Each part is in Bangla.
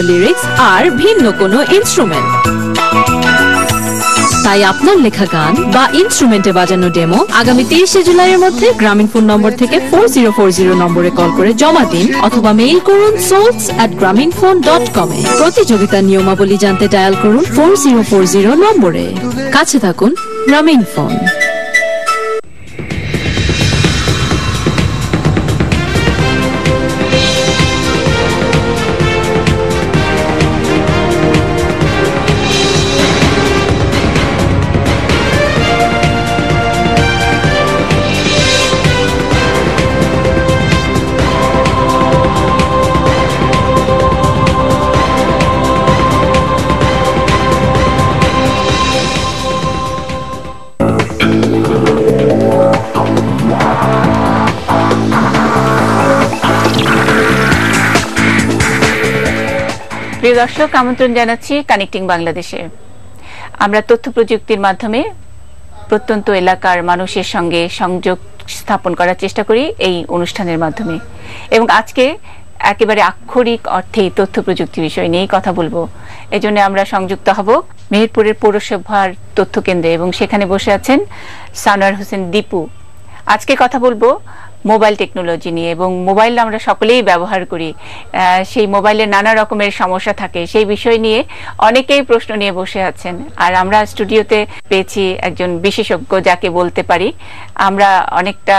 লিরিক্স আর ভিন্ন কোনো ইনস্ট্রুমেন্ট। তাই আপনার লেখা গান বা ইনস্ট্রুমেন্টে বাজানো ডেমো আগামী 23শে জুলাইয়ের মধ্যে গ্রামীণ ফোন নম্বর থেকে 4040 নম্বরে কল করে জমা দিন অথবা মেইল করুন souls@graminphone.com এ। প্রতিযোগিতার নিয়মাবলী জানতে ডায়াল করুন 4040 নম্বরে। কাছে থাকুন গ্রামীণ ফোন। প্রিয় দর্শক, আমন্ত্রণ জানাচ্ছি কানেক্টিং বাংলাদেশে। আমরা তথ্য প্রযুক্তির মাধ্যমে প্রত্যন্ত এলাকার মানুষের সঙ্গে সংযোগ স্থাপন করার চেষ্টা করি এই অনুষ্ঠানের মাধ্যমে, এবং আজকে একেবারে আক্ষরিক অর্থেই তথ্য প্রযুক্তি বিষয় নিয়েই কথা বলবো। এজন্য আমরা সংযুক্ত হব মেহেরপুরের পৌরসভার তথ্য কেন্দ্রে, এবং সেখানে বসে আছেন সানোয়ার হোসেন দীপু। আজকে কথা বলবো মোবাইল টেকনোলজি নিয়ে, এবং মোবাইল আমরা সকলেই ব্যবহার করি, সেই মোবাইলে নানা রকমের সমস্যা থাকে, সেই বিষয় নিয়ে অনেকেই প্রশ্ন নিয়ে বসে আছেন। আর আমরা স্টুডিওতে পেয়েছি একজন বিশেষজ্ঞ, যাকে বলতে পারি আমরা অনেকটা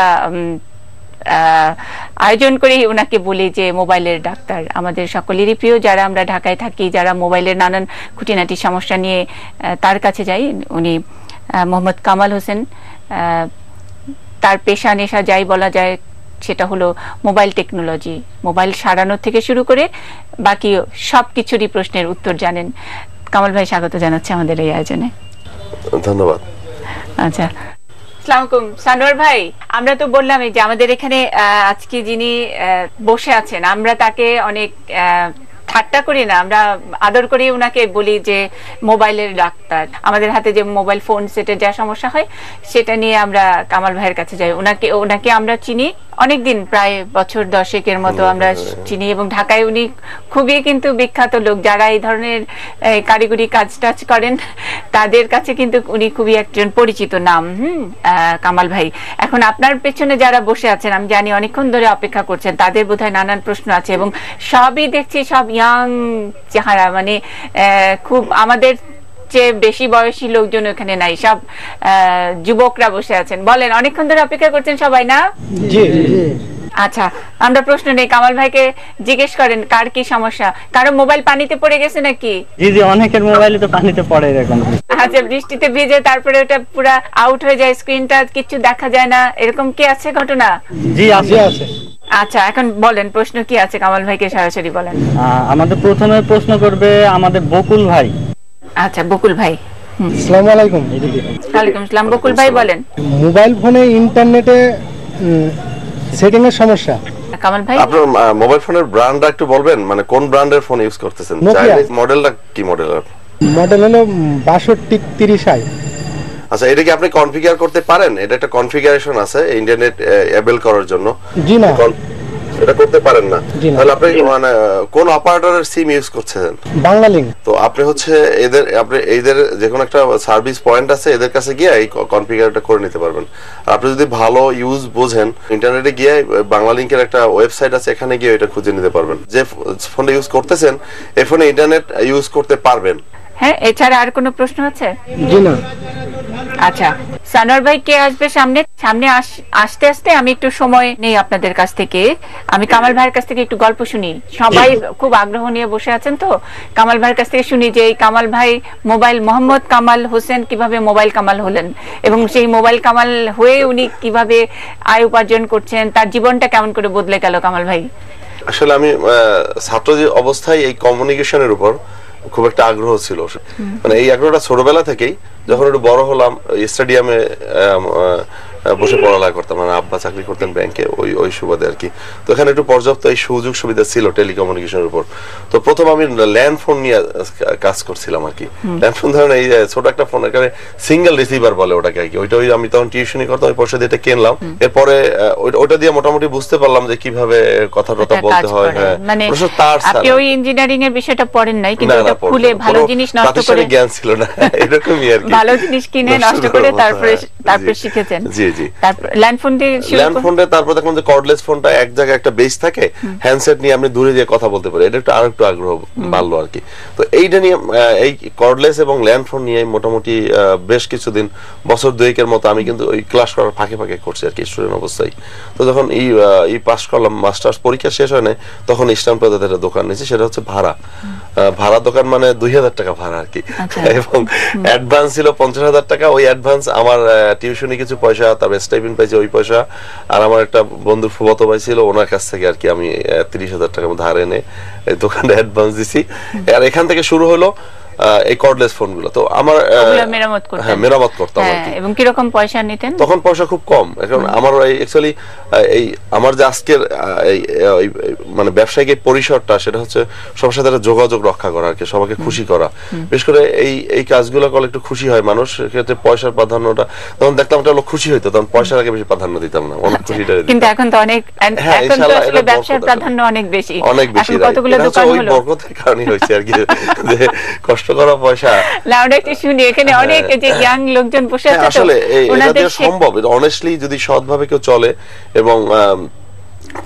আয়োজন করে ওনাকে বলি যে মোবাইলের ডাক্তার। আমাদের সকলেরই প্রিয়, যারা আমরা ঢাকায় থাকি, যারা মোবাইলের নানান খুঁটিনাটি সমস্যা নিয়ে তার কাছে যাই, উনি মোহাম্মদ কামাল হোসেন। তার পেশা নেশা যাই বলা যায়, সেটা হলো মোবাইল টেকনোলজি। মোবাইল সারানোর থেকে শুরু করে বাকি সবকিছুরই প্রশ্নের উত্তর জানেন। কামাল ভাই, স্বাগত জানাচ্ছি আমাদের এই আয়োজনে। ধন্যবাদ। আচ্ছা, আসসালামু আলাইকুম সানোয়ার ভাই। আমরা তো বললামই যে আমাদের এখানে আজকে যিনি বসে আছেন, আমরা তাকে অনেক ঠাট্টা করি না, আমরা আদর করে ওনাকে বলি যে মোবাইলের ডাক্তার। আমাদের হাতে যে মোবাইল ফোন সেটের যা সমস্যা হয় সেটা নিয়ে আমরা কামাল ভাইয়ের কাছে যাই। ওনাকে আমরা চিনি অনেকদিন, প্রায় বছর 10 মতো আমরা চিনি, এবং ঢাকায় উনি খুবই কিন্তু বিখ্যাত লোক। যারা এই ধরনের কারিগরি কাজ টাজ করেন তাদের কাছে কিন্তু উনি খুবই একজন পরিচিত নাম। কামাল ভাই, এখন আপনার পেছনে যারা বসে আছেন, আমি জানি অনেকক্ষণ ধরে অপেক্ষা করছেন, তাদের বোধহয় নানান প্রশ্ন আছে, এবং সবই দেখছি সব ইয়াং চেহারা, মানে খুব আমাদের চেয়ে বেশি বয়সী লোকজন ওখানে নাই, সব যুবকরা বসে আছেন। বলেন, অনেকক্ষণ ধরে অপেক্ষা করছেন সবাই না? আচ্ছা, আমরা প্রশ্ন নেই, কামাল ভাইকে জিজ্ঞেস করেন কার কি সমস্যা। কারো মোবাইল পানিতে পড়ে গেছে নাকি? জি জি, অনেকের মোবাইলে তো পানিতে পড়ে এরকম। আচ্ছা, বৃষ্টিতে ভিজে তারপরে ওটা পুরো আউট হয়ে যায়, স্ক্রিনটা কিছু দেখা যায় না, এরকম কি আছে ঘটনা? জি আছে আছে। আচ্ছা, এখন বলেন প্রশ্ন কি আছে, কামাল ভাইকে সরাসরি বলেন। আমাদের প্রথমে প্রশ্ন করবে আমাদের বকুল ভাই। আচ্ছা, বকুল ভাই। আসসালামু আলাইকুম। ওয়ালাইকুম আসসালাম। বকুল ভাই বলেন। মোবাইল ফোনে ইন্টারনেটে সেটিং এর সমস্যা। কামাল ভাই, আপনার মোবাইল ফোনের ব্র্যান্ডটা একটু বলবেন, মানে কোন ব্র্যান্ডের ফোন ইউজ করতেছেন? চাইনিজ মডেলটা কি মডেল? মডেল হলো 6230i। আচ্ছা, এটা কি আপনি কনফিগার করতে পারেন? এটা একটা কনফিগারেশন আছে ইন্টারনেট এবল করার জন্য। জি না, এটা করতে পারেন না। তাহলে আপনি মানে কোন অপারেটরের সিম ইউজ করছেন? বাংলালিংক। তো আপনি হচ্ছে এদের যে কোনো একটা সার্ভিস পয়েন্ট আছে, এদের কাছে গিয়ে এই কনফিগারটা করে নিতে পারবেন। আর আপনি যদি ভালো ইউজ বোঝেন, ইন্টারনেটে গিয়ে বাংলালিংকের একটা ওয়েবসাইট আছে, এখানে গিয়ে এটা খুঁজে নিতে পারবেন। যে ফোনটা ইউজ করতেছেন এই ফোনে ইন্টারনেট ইউজ করতে পারবেন। হ্যাঁ, এছাড়া আর কোনো প্রশ্ন আছে? জি না। আচ্ছা, সানোয়ার ভাই কে আসবে সামনে? সামনে আসতে আসতে আমি একটু সময় নেই আপনাদের কাছ থেকে। আমি কামাল ভাইয়ের কাছ থেকে একটু গল্প শুনি। সবাই খুব আগ্রহ নিয়ে বসে আছেন, তো কামাল ভাইয়ের কাছ থেকে শুনি যে এই কামাল ভাই মোহাম্মদ কামাল হোসেন কিভাবে মোবাইল কামাল হলেন, এবং সেই মোবাইল কামাল হয়ে উনি কিভাবে আয় উপার্জন করছেন, তার জীবনটা কেমন করে বদলে গেল। কামাল ভাই, আসলে আমি ছাত্র অবস্থায় এই কমিউনিকেশনের উপর খুব একটা আগ্রহ ছিল, মানে এই আগ্রহটা ছোটবেলা থেকেই। যখন একটু বড় হলাম, স্টেডিয়ামে বসে পড়ালেখা করতাম, মানে আব্বা চাকরি করতেন ব্যাংকে, ওই সুবাদে আর কি। তো এখানে একটু পর্যাপ্ত এই সুযোগ সুবিধা ছিল টেলিকমিউনিকেশনের উপর। তো প্রথম আমি ল্যান্ড ফোন নিয়ে কাজ করছিলাম আর কি। ল্যান্ড ফোন ধরেন এই ছোট একটা ফোন, এখানে সিঙ্গেল রিসিভার বলে ওটাকে আর কি। ওইটা আমি তখন টিউশনি করতাম, ওই পয়সা দিয়ে এটা কিনলাম। এরপরে ওটা দিয়ে মোটামুটি বুঝতে পারলাম যে কিভাবে কথা টথা বলতে হয়। হ্যাঁ, মানে আপনি ওই ইঞ্জিনিয়ারিং এর বিষয়টা পড়েন নাই, কিন্তু এটা খুলে ভালো জিনিস নষ্ট করে জ্ঞান ছিল না এরকমই আর কি, ভালো জিনিস কিনে নষ্ট করে তারপরে শিখেছেন। জি জি। তারপর ল্যান্ড ফোন দিয়ে ল্যান্ড ফোনে তারপর দেখলাম যে কর্ডলেস ফোনটা এক জায়গায় একটা বেস থাকে, হ্যান্ডসেট নিয়ে আপনি দূরে গিয়ে কথা বলতে পারেন, এটা একটু আরেকটু আগ্রহ বাড়লো আর কি। তো এইটা নিয়ে এই কর্ডলেস এবং ল্যান্ড ফোন নিয়ে মোটামুটি বেশ কিছুদিন, বছর দুয়েকের মতো আমি কিন্তু ওই ক্লাস করার ফাঁকে ফাঁকে করছি আর কি স্টুডেন্ট অবস্থায়। তো যখন এই পাস করলাম, মাস্টার্স পরীক্ষা শেষ হয় না, তখন ইস্টার্ন প্লাজাতে একটা দোকান নিয়েছি, সেটা হচ্ছে ভাড়া দোকান, মানে 2000 টাকা ভাড়া আর কি। এবং অ্যাডভান্স ছিল 50,000 টাকা। ওই অ্যাডভান্স আমার টিউশনি কিছু পয়সা, তারপর স্টাইপেন্ড পাইছি ওই পয়সা, আর আমার একটা বন্ধুর ফুফাতো ভাই ছিল, ওনার কাছ থেকে আর কি আমি 30,000 টাকা ধার এনে এই দোকানটা অ্যাডভান্স দিছি। আর এখান থেকে শুরু হলো এই কর্ডলেস ফোনগুলো। তো আমার মেরামত করতাম আর কি। এবং কি রকম পয়সা নিতেন তখন? পয়সা খুব কম। এখন আমার অ্যাকচুয়ালি এই আমার যে আজকের মানে ব্যবসায়িক পরিসরটা, সেটা হচ্ছে সবার সাথে যোগাযোগ রক্ষা করা আর কি, সবাইকে খুশি করা। বিশেষ করে এই কাজগুলো করলে একটু খুশি হয় মানুষ, সেক্ষেত্রে পয়সার প্রাধান্যটা তখন দেখতাম একটা লোক খুশি হইতো, তখন পয়সার আগে বেশি প্রাধান্য দিতাম না, অনেক খুশিটা। কিন্তু এখন তো অনেক, এখন তো আসলে ব্যবসার প্রাধান্য অনেক বেশি, অনেক বেশি। কতগুলো দোকান হলো, ওই বরকতের কারণে হইছে আর কি, যে কষ্ট করা পয়সা। লাউড একটু শুনি, এখানে অনেক যে ইয়াং লোকজন বসে আছে, আসলে এটা সম্ভব অনেস্টলি, যদি সৎভাবে কেউ চলে এবং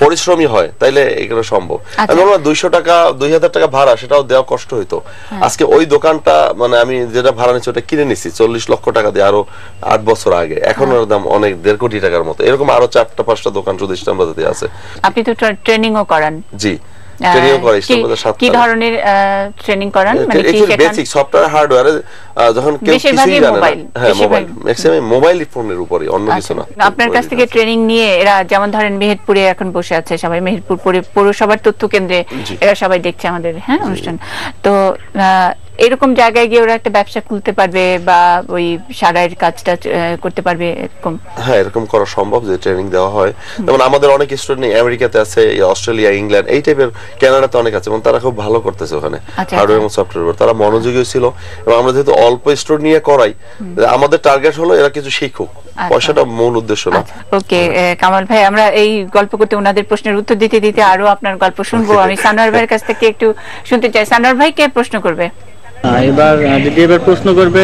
পরিশ্রমী হয়, তাইলে এগুলো সম্ভব। আমি বললাম 200 টাকা 2000 টাকা ভাড়া, সেটাও দেওয়া কষ্ট হইতো। আজকে ওই দোকানটা, মানে আমি যেটা ভাড়া নিচ্ছি ওটা কিনে নিছি 40 লক্ষ টাকা দিয়ে, আরো 8 বছর আগে। এখন ওর দাম অনেক 1.5 কোটি টাকার মতো। এরকম আরো 4-5টা দোকান শুধু ইসলামাবাদে আছে। আপনি তো ট্রেনিংও করান? জি, ট্রেনিং করাই ইসলামাবাদে। কি ধরনের ট্রেনিং করান? মানে কি শেখান? বেসিক সফটওয়্যার, হার্ডওয়্যার, যখন কেউ কিছুই জানে না। হ্যাঁ, মোবাইল, ম্যাক্সিমাম মোবাইল ফোনের উপরে, অন্য কিছু না। আপনার কাছ থেকে ট্রেনিং নিয়ে এরা, যেমন ধরেন মেহেরপুরে এখন বসে আছে সবাই, মেহেরপুর পৌরসভার তথ্য কেন্দ্রে এরা সবাই দেখছে আমাদের অনুষ্ঠান। তো এরকম জায়গায় গিয়ে ওরা একটা ব্যবসা খুলতে পারবে বা ওই সারাইয়ের কাজটা করতে পারবে এরকম? হ্যাঁ, এরকম করা সম্ভব, যে ট্রেনিং দেওয়া হয়। যেমন আমাদের অনেক স্টুডেন্ট আমেরিকাতে আছে, অস্ট্রেলিয়া, ইংল্যান্ড, এই টাইপের, কানাডাতে অনেক আছে, এবং তারা খুব ভালো করতেছে ওখানে হার্ডওয়্যার এবং সফটওয়্যার। তারা মনোযোগী ছিল, এবং আমরা যেহেতু অল্প স্টুডেন্ট নিয়ে করাই, আমাদের টার্গেট হলো এরা কিছু শিখুক, পয়সাটা মূল উদ্দেশ্য না। ওকে কামাল ভাই, আমরা এই গল্প করতে, ওনাদের প্রশ্নের উত্তর দিতে দিতে আরো আপনার গল্প শুনবো। আমি সানোয়ার ভাইয়ের কাছ থেকে একটু শুনতে চাই। সানোয়ার ভাই কে প্রশ্ন করবে এবার? দিদি এবার প্রশ্ন করবে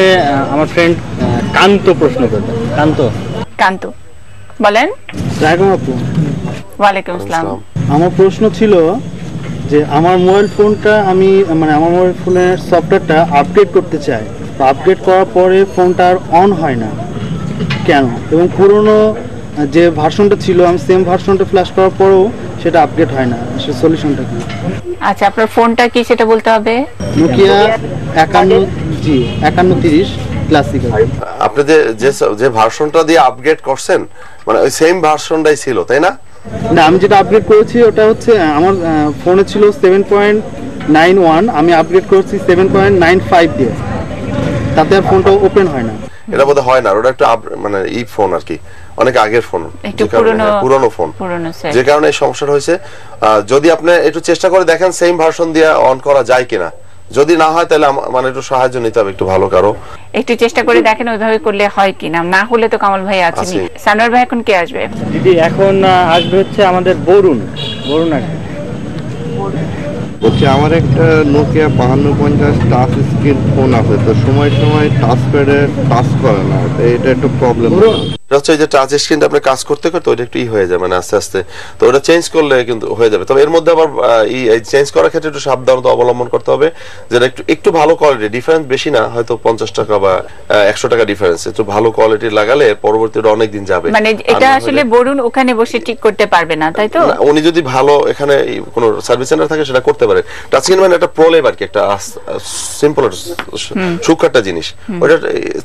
আমার ফ্রেন্ড কান্ত, প্রশ্ন করবে। কান্ত বলেন। আসসালামু আলাইকুম। ওয়ালাইকুম আসসালাম। আমার প্রশ্ন ছিল যে আমার মোবাইল ফোনটা আমি, মানে আমার মোবাইল ফোনের সফটওয়্যারটা আপডেট করতে চাই, তো আপডেট করার পরে ফোনটা আর অন হয় না কেন? এবং পুরনো যে ভার্সনটা ছিল, আমি সেম ভার্সনটা ফ্ল্যাশ করার পরেও সেটা আপডেট হয় না, সে সলিউশনটা কি? আচ্ছা, আপনার ফোনটা কি সেটা বলতে হবে? Nokia 5130 classic. আপনি যে ভার্সনটা দিয়ে আপগ্রেড করছেন, মানে ওই সেম ভার্সনটাই ছিল, তাই না? না, আমি যেটা আপগ্রেড করেছি ওটা হচ্ছে, আমার ফোনে ছিল 7.91, আমি আপগ্রেড করেছি 7.95 দিয়ে, তাতে আর ফোনটা ওপেন হয় না। এটা বোধহয় হয় না, ওটা একটা মানে এই ফোন আর কি, অনেক আগের ফোন, পুরনো ফোন, যে কারণে এই সমস্যাটা হয়েছে। যদি আপনি একটু চেষ্টা করে দেখেন সেম ভার্সন দিয়ে অন করা যায় কিনা, যদি না হয় তাহলে মানে একটু সাহায্য নিতে হবে, একটু ভালো কারো একটু চেষ্টা করে দেখেন ওইভাবে করলে হয় কিনা। না হলে তো কামাল ভাই আছেন। সানোয়ার ভাই এখন কে আসবে? দিদি এখন আসবে হচ্ছে আমাদের বরুণ আসবে। বলছি, আমার একটা নোকিয়া 5250 টাচ স্ক্রিন ফোন আছে, তো সময় টাচ প্যাডে টাচ করে না, এটা একটা প্রবলেম। হচ্ছে যে টাচ স্ক্রিনটা আপনি কাজ করতে করতে ওইটা একটু হয়ে যায়, মানে আস্তে আস্তে, তো ওটা চেঞ্জ করলে কিন্তু হয়ে যাবে। তবে এর মধ্যে আবার এই চেঞ্জ করার ক্ষেত্রে একটু সাবধানতা অবলম্বন করতে হবে, যেটা একটু ভালো কোয়ালিটি, ডিফারেন্স বেশি না, হয়তো 50 টাকা বা 100 টাকা ডিফারেন্স, একটু ভালো কোয়ালিটি লাগালে পরবর্তীতে অনেক দিন যাবে। মানে এটা আসলে বরুণ ওখানে বসে ঠিক করতে পারবে না, তাই তো? উনি যদি ভালো এখানে কোনো সার্ভিস সেন্টার থাকে সেটা করতে পারে। টাচ স্ক্রিন মানে একটা প্রলেপ আর কি, একটা সিম্পল সুখাটা জিনিস, ওটা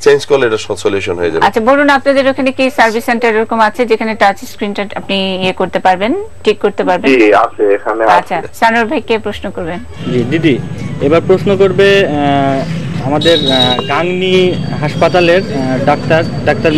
চেঞ্জ করলে এটা সলিউশন হয়ে যাবে। আচ্ছা বরুণ, আপনাদের ওখানে কি সার্ভিস সেন্টার এরকম আছে যেখানে টাচ স্ক্রিনটা আপনি করতে পারবেন, ঠিক করতে পারবেন? জি আছে, এখানে আছে। আচ্ছা, সানোয়ার ভাই কে প্রশ্ন করবেন? জি দিদি, এবার প্রশ্ন করবে আমাদের গাংনী হাসপাতালের ডাক্তার